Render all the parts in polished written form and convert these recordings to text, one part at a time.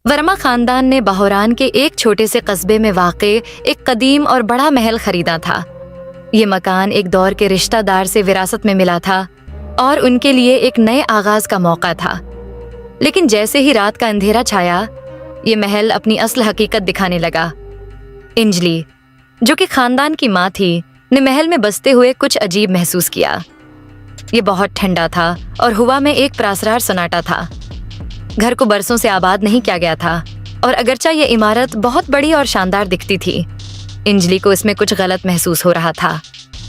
वर्मा खानदान ने बहरान के एक छोटे से कस्बे में वाक़े एक कदीम और बड़ा महल खरीदा था। ये मकान एक दौर के रिश्तेदार से विरासत में मिला था और उनके लिए एक नए आगाज का मौका था। लेकिन जैसे ही रात का अंधेरा छाया, ये महल अपनी असल हकीकत दिखाने लगा। इंजली, जो कि खानदान की माँ थी, ने महल में बसते हुए कुछ अजीब महसूस किया। ये बहुत ठंडा था और हवा में एक प्रासरार सन्नाटा था। घर को बरसों से आबाद नहीं किया गया था और अगरचा ये इमारत बहुत बड़ी और शानदार दिखती थी, इंजली को इसमें कुछ गलत महसूस हो रहा था।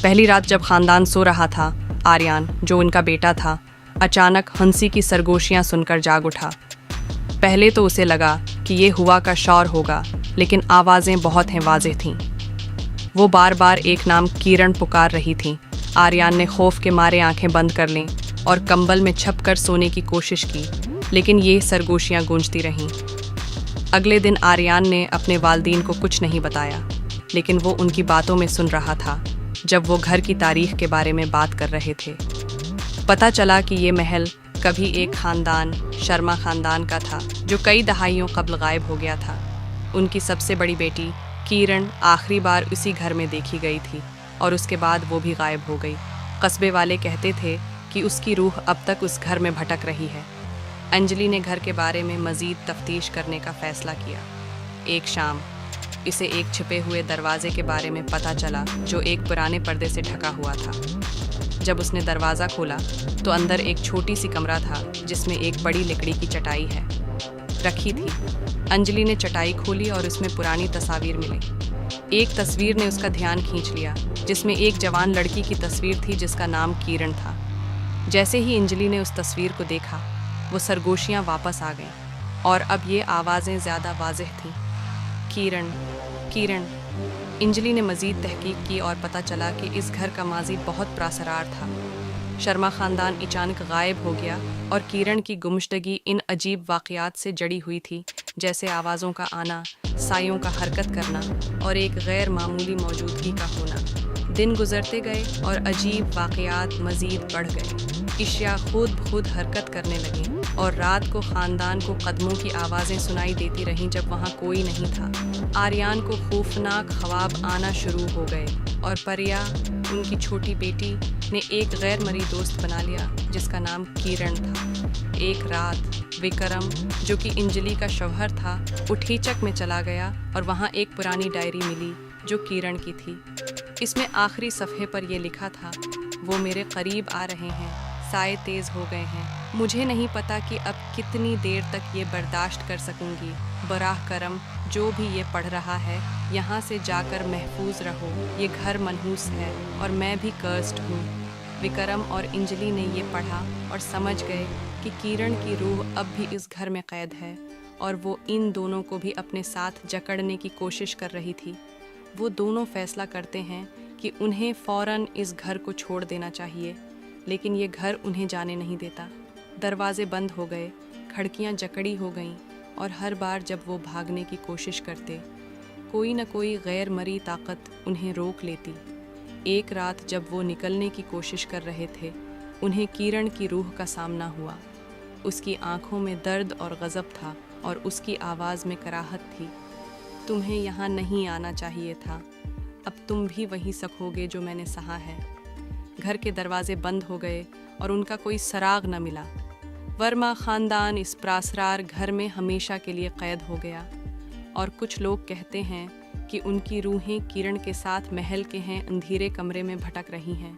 पहली रात जब खानदान सो रहा था, आर्यान, जो उनका बेटा था, अचानक हंसी की सरगोशियां सुनकर जाग उठा। पहले तो उसे लगा कि ये हुआ का शौर होगा, लेकिन आवाज़ें बहुत हैं वाज़ेह थीं। वो बार बार एक नाम किरण पुकार रही थी। आर्यान ने खौफ के मारे आंखें बंद कर लीं और कंबल में छपकर सोने की कोशिश की, लेकिन ये सरगोशियां गूंजती रहीं। अगले दिन आर्यान ने अपने वालिदैन को कुछ नहीं बताया, लेकिन वो उनकी बातों में सुन रहा था जब वो घर की तारीख के बारे में बात कर रहे थे। पता चला कि ये महल कभी एक खानदान, शर्मा खानदान का था, जो कई दहाइयों कबल गायब हो गया था। उनकी सबसे बड़ी बेटी किरण आखिरी बार उसी घर में देखी गई थी और उसके बाद वो भी गायब हो गई। कस्बे वाले कहते थे कि उसकी रूह अब तक उस घर में भटक रही है। अंजलि ने घर के बारे में मज़ीद तफ्तीश करने का फ़ैसला किया। एक शाम इसे एक छिपे हुए दरवाजे के बारे में पता चला, जो एक पुराने पर्दे से ढका हुआ था। जब उसने दरवाज़ा खोला तो अंदर एक छोटी सी कमरा था, जिसमें एक बड़ी लकड़ी की चटाई रखी थी। अंजलि ने चटाई खोली और उसमें पुरानी तस्वीर मिली। एक तस्वीर ने उसका ध्यान खींच लिया, जिसमें एक जवान लड़की की तस्वीर थी जिसका नाम किरण था। जैसे ही अंजलि ने उस तस्वीर को देखा, वो सरगोशियां वापस आ गईं और अब ये आवाज़ें ज़्यादा वाज़ेह थीं। किरण, किरण। अंजलि ने मज़ीद तहकीक की और पता चला कि इस घर का माजी बहुत प्रासरार था। शर्मा ख़ानदान अचानक गायब हो गया और किरण की गुमशुदगी इन अजीब वाक़यात से जड़ी हुई थी, जैसे आवाज़ों का आना, सायों का हरकत करना और एक गैर मामूली मौजूदगी का होना। दिन गुजरते गए और अजीब वाक़यात मज़ीद बढ़ गए। अशिया खुद ब खुद हरकत करने लगीं और रात को ख़ानदान को कदमों की आवाज़ें सुनाई देती रहीं जब वहाँ कोई नहीं था। आर्यान को खौफनाक ख्वाब आना शुरू हो गए और परिया, उनकी छोटी बेटी, ने एक गैर मरी दोस्त बना लिया जिसका नाम किरण था। एक रात विक्रम, जो कि अंजलि का शौहर था, उठीचक में चला गया और वहाँ एक पुरानी डायरी मिली जो किरण की थी। इसमें आखिरी सफ़े पर यह लिखा था, वो मेरे करीब आ रहे हैं, साए तेज़ हो गए हैं, मुझे नहीं पता कि अब कितनी देर तक ये बर्दाश्त कर सकूंगी। बराह करम, जो भी ये पढ़ रहा है, यहाँ से जाकर महफूज रहो, ये घर मनहूस है और मैं भी कर्स्ड हूँ। विक्रम और अंजलि ने ये पढ़ा और समझ गए कि किरण की रूह अब भी इस घर में कैद है और वो इन दोनों को भी अपने साथ जकड़ने की कोशिश कर रही थी। वो दोनों फैसला करते हैं कि उन्हें फ़ौरन इस घर को छोड़ देना चाहिए, लेकिन ये घर उन्हें जाने नहीं देता। दरवाजे बंद हो गए, खिड़कियाँ जकड़ी हो गईं और हर बार जब वो भागने की कोशिश करते, कोई न कोई गैर मरी ताकत उन्हें रोक लेती। एक रात जब वो निकलने की कोशिश कर रहे थे, उन्हें किरण की रूह का सामना हुआ। उसकी आंखों में दर्द और गज़ब था और उसकी आवाज़ में कराहत थी। तुम्हें यहाँ नहीं आना चाहिए था, अब तुम भी वही सकोगे जो मैंने सहा है। घर के दरवाजे बंद हो गए और उनका कोई सराग न मिला। वर्मा ख़ानदान इस प्रासरार घर में हमेशा के लिए कैद हो गया और कुछ लोग कहते हैं कि उनकी रूहें किरण के साथ महल के हैं अंधेरे कमरे में भटक रही हैं।